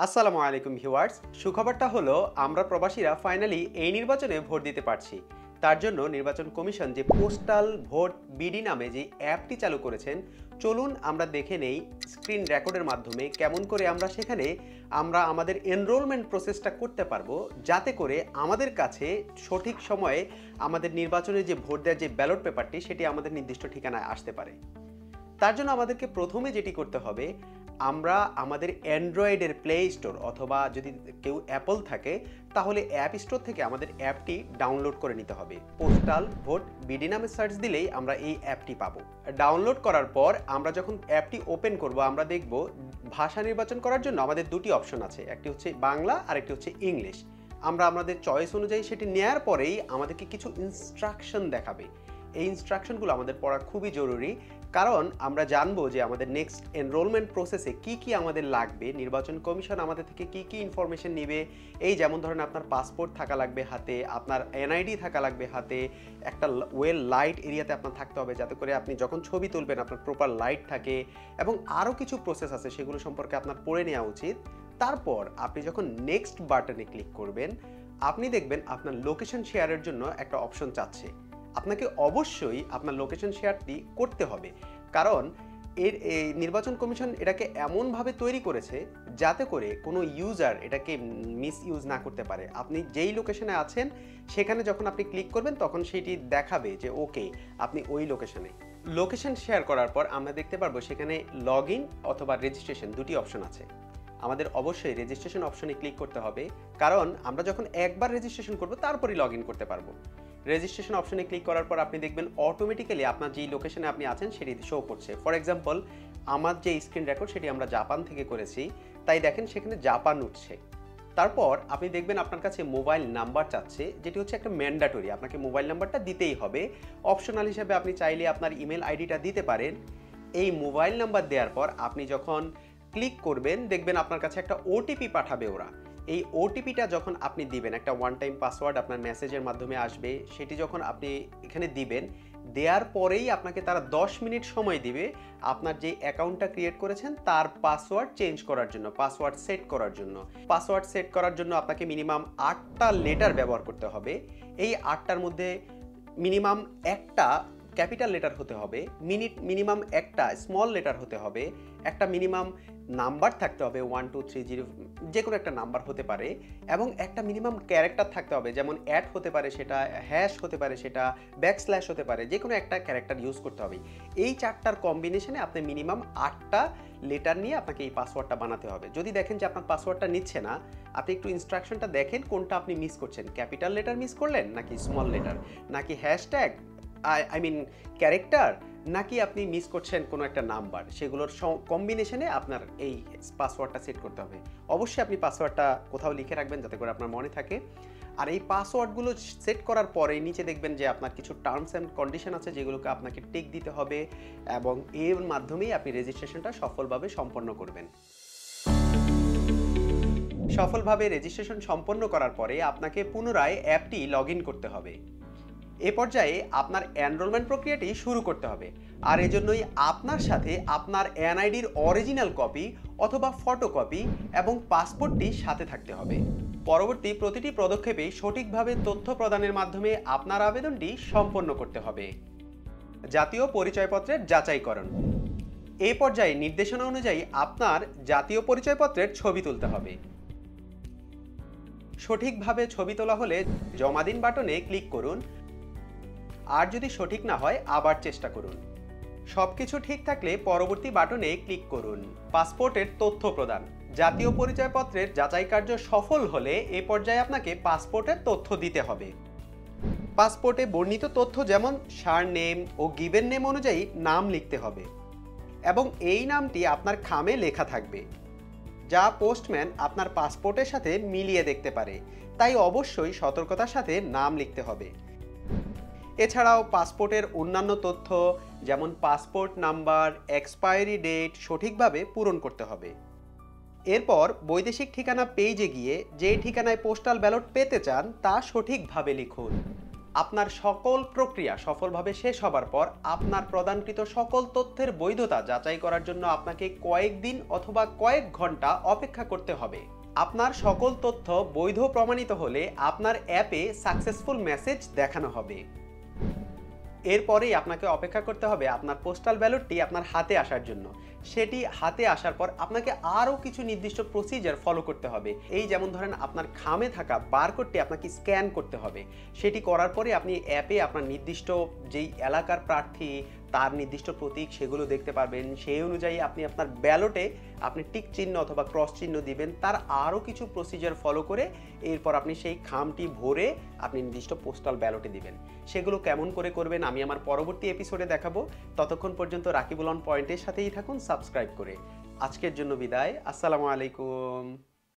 আসসালামু আলাইকুম ভিউয়ার্স। সুখবরটা হলো আমরা প্রবাসীরা ফাইনালি এই নির্বাচনে ভোট দিতে পারছি। তার জন্য নির্বাচন কমিশন যে পোস্টাল ভোট বিডি নামে যে অ্যাপটি চালু করেছেন, চলুন আমরা দেখে নেই স্ক্রিন রেকর্ডের মাধ্যমে কেমন করে আমরা সেখানে আমাদের এনরোলমেন্ট প্রসেসটা করতে পারবো, যাতে করে আমাদের কাছে সঠিক সময়ে আমাদের নির্বাচনে যে ভোট দেওয়ার যে ব্যালট পেপারটি সেটি আমাদের নির্দিষ্ট ঠিকানায় আসতে পারে। তার জন্য আমাদেরকে প্রথমে যেটি করতে হবে, আমরা আমাদের অ্যান্ড্রয়েডের প্লে স্টোর অথবা যদি কেউ অ্যাপল থাকে তাহলে অ্যাপ স্টোর থেকে আমাদের অ্যাপটি ডাউনলোড করে নিতে হবে। পোস্টাল ভোট বিডি নামে সার্চ দিলেই আমরা এই অ্যাপটি পাবো। ডাউনলোড করার পর আমরা যখন অ্যাপটি ওপেন করব, আমরা দেখব ভাষা নির্বাচন করার জন্য আমাদের দুটি অপশন আছে, একটি হচ্ছে বাংলা আর একটি হচ্ছে ইংলিশ। আমরা আমাদের চয়েস অনুযায়ী সেটি নেয়ার পরেই আমাদেরকে কিছু ইনস্ট্রাকশন দেখাবে। এই ইনস্ট্রাকশনগুলো আমাদের পড়া খুবই জরুরি, কারণ আমরা জানবো যে আমাদের নেক্সট এনরোলমেন্ট প্রসেসে কি কি আমাদের লাগবে, নির্বাচন কমিশন আমাদের থেকে কি কি ইনফরমেশন নেবে। এই যেমন ধরেন আপনার পাসপোর্ট থাকা লাগবে হাতে, আপনার এনআইডি থাকা লাগবে হাতে, একটা ওয়েল লাইট এরিয়াতে আপনার থাকতে হবে যাতে করে আপনি যখন ছবি তুলবেন আপনার প্রপার লাইট থাকে, এবং আরও কিছু প্রসেস আছে সেগুলো সম্পর্কে আপনার পড়ে নেওয়া উচিত। তারপর আপনি যখন নেক্সট বাটনে ক্লিক করবেন, আপনি দেখবেন আপনার লোকেশন শেয়ারের জন্য একটা অপশন চাচ্ছে। আপনাকে অবশ্যই আপনার লোকেশন শেয়ারটি করতে হবে, কারণ এই নির্বাচন কমিশন এটাকে এমনভাবে তৈরি করেছে যাতে করে কোনো ইউজার এটাকে মিস ইউজ না করতে পারে। আপনি যেই লোকেশনে আছেন সেখানে যখন আপনি ক্লিক করবেন তখন সেটি দেখাবে যে ওকে আপনি ওই লোকেশনে। লোকেশন শেয়ার করার পর আমরা দেখতে পারবো সেখানে লগ ইন অথবা রেজিস্ট্রেশন দুটি অপশন আছে। আমাদের অবশ্যই রেজিস্ট্রেশন অপশনে ক্লিক করতে হবে, কারণ আমরা যখন একবার রেজিস্ট্রেশন করব তারপরই লগ ইন করতে পারবো। রেজিস্ট্রেশন অপশনে ক্লিক করার পর আপনি দেখবেন অটোমেটিক্যালি আপনার যেই লোকেশনে আপনি আছেন সেটি শো করছে। ফর এক্সাম্পল, আমার যে স্ক্রিন রেকর্ড সেটি আমরা জাপান থেকে করেছি, তাই দেখেন সেখানে জাপান উঠছে। তারপর আপনি দেখবেন আপনার কাছে মোবাইল নাম্বার চাচ্ছে, যেটি হচ্ছে একটা ম্যান্ডেটরি, আপনাকে মোবাইল নাম্বারটা দিতেই হবে। অপশনাল হিসেবে আপনি চাইলে আপনার ইমেল আইডিটা দিতে পারেন। এই মোবাইল নাম্বার দেওয়ার পর আপনি যখন ক্লিক করবেন দেখবেন আপনার কাছে একটা ওটিপি পাঠাবে ওরা। এই ওটিপিটা যখন আপনি দিবেন, একটা ওয়ান টাইম পাসওয়ার্ড আপনার মেসেজের মাধ্যমে আসবে, সেটি যখন আপনি এখানে দিবেন, দেওয়ার পরেই আপনাকে তারা 10 মিনিট সময় দিবে আপনার যে অ্যাকাউন্টটা ক্রিয়েট করেছেন তার পাসওয়ার্ড চেঞ্জ করার জন্য, পাসওয়ার্ড সেট করার জন্য। পাসওয়ার্ড সেট করার জন্য আপনাকে মিনিমাম 8টা লেটার ব্যবহার করতে হবে। এই 8টার মধ্যে মিনিমাম একটা ক্যাপিটাল লেটার হতে হবে, মিনিমাম একটা স্মল লেটার হতে হবে, একটা মিনিমাম নাম্বার থাকতে হবে 1 2 3 0, যে কোনো একটা নাম্বার হতে পারে, এবং একটা মিনিমাম ক্যারেক্টার থাকতে হবে, যেমন অ্যাট হতে পারে, সেটা হ্যাশ হতে পারে, সেটা ব্যাকস্ল্যাশ হতে পারে, যে কোনো একটা ক্যারেক্টার ইউজ করতে হবে। এই 4টার কম্বিনেশনে আপনি মিনিমাম 8টা লেটার নিয়ে আপনাকে এই পাসওয়ার্ডটা বানাতে হবে। যদি দেখেন যে আপনার পাসওয়ার্ডটা নিচ্ছে না, আপনি একটু ইনস্ট্রাকশনটা দেখেন কোনটা আপনি মিস করছেন, ক্যাপিটাল লেটার মিস করলেন নাকি স্মল লেটার, নাকি হ্যাশট্যাগ আই মিন ক্যারেক্টার, নাকি আপনি মিস করছেন কোনো একটা নাম্বার। সেগুলোর কম্বিনেশনে আপনার এই পাসওয়ার্ডটা সেট করতে হবে। অবশ্যই আপনি পাসওয়ার্ডটা কোথাও লিখে রাখবেন যাতে করে আপনার মনে থাকে। আর এই পাসওয়ার্ডগুলো সেট করার পরে নিচে দেখবেন যে আপনার কিছু টার্মস অ্যান্ড কন্ডিশন আছে যেগুলোকে আপনাকে টিক দিতে হবে, এবং এর মাধ্যমেই আপনি রেজিস্ট্রেশনটা সফলভাবে সম্পন্ন করবেন। সফলভাবে রেজিস্ট্রেশন সম্পন্ন করার পরে আপনাকে পুনরায় অ্যাপটি লগ ইন করতে হবে। এ পর্যায়ে আপনার এনরোলমেন্ট প্রক্রিয়াটি শুরু করতে হবে, আর এজন্যই আপনার সাথে আপনার এনআইডির অরিজিনাল কপি অথবা ফটোকপি এবং পাসপোর্টটি সাথে থাকতে হবে। পরবর্তী প্রতিটি পদক্ষেপে সঠিকভাবে তথ্য প্রদানের মাধ্যমে আপনার আবেদনটি সম্পন্ন করতে হবে। জাতীয় পরিচয়পত্রের যাচাইকরণ। এই পর্যায়ে নির্দেশনা অনুযায়ী আপনার জাতীয় পরিচয়পত্রের ছবি তুলতে হবে। সঠিকভাবে ছবি তোলা হলে জমা দিন বাটনে ক্লিক করুন, আর যদি সঠিক না হয় আবার চেষ্টা করুন। সবকিছু ঠিক থাকলে পরবর্তী বাটনে ক্লিক করুন। পাসপোর্টের তথ্য প্রদান। জাতীয় পরিচয়পত্রের যাচাই কার্য সফল হলে এ পর্যায়ে আপনাকে পাসপোর্টের তথ্য দিতে হবে। পাসপোর্টে বর্ণিত তথ্য যেমন সারনেম ও গিভেন নেম অনুযায়ী নাম লিখতে হবে, এবং এই নামটি আপনার খামে লেখা থাকবে, যা পোস্টম্যান আপনার পাসপোর্টের সাথে মিলিয়ে দেখতে পারে, তাই অবশ্যই সতর্কতার সাথে নাম লিখতে হবে। এছাড়াও পাসপোর্টের অন্যান্য তথ্য যেমন পাসপোর্ট নাম্বার, এক্সপায়ারি ডেট সঠিকভাবে পূরণ করতে হবে। এরপর বৈদেশিক ঠিকানা পেজে গিয়ে যে ঠিকানায় পোস্টাল ব্যালট পেতে চান তা সঠিকভাবে লিখুন। আপনার সকল প্রক্রিয়া সফলভাবে শেষ হবার পর আপনার প্রদানকৃত সকল তথ্যের বৈধতা যাচাই করার জন্য আপনাকে কয়েকদিন অথবা কয়েক ঘন্টা অপেক্ষা করতে হবে। আপনার সকল তথ্য বৈধ প্রমাণিত হলে আপনার অ্যাপে সাকসেসফুল মেসেজ দেখানো হবে। এরপরেই আপনাকে অপেক্ষা করতে হবে আপনার পোস্টাল ব্যালটটি আপনার হাতে আসার জন্য। সেটি হাতে আসার পর আপনাকে আরও কিছু নির্দিষ্ট প্রসিজার ফলো করতে হবে। এই যেমন ধরেন আপনার খামে থাকা বারকোডটি আপনাকে স্ক্যান করতে হবে। সেটি করার পরে আপনি অ্যাপে আপনার নির্দিষ্ট যেই এলাকার প্রার্থী তার নির্দিষ্ট প্রতীক সেগুলো দেখতে পারবেন। সেই অনুযায়ী আপনি আপনার ব্যালটে আপনি টিক চিহ্ন অথবা ক্রস চিহ্ন দিবেন। তার আরও কিছু প্রসিজার ফলো করে এরপর আপনি সেই খামটি ভরে আপনি নির্দিষ্ট পোস্টাল ব্যালটে দিবেন। সেগুলো কেমন করে করবেন আমি আমার পরবর্তী এপিসোডে দেখাবো। ততক্ষণ পর্যন্ত রাকিবুল অন পয়েন্টের সাথেই থাকুন সাবস্ক্রাইব করে। আজকের জন্য বিদায়। আসসালামু আলাইকুম।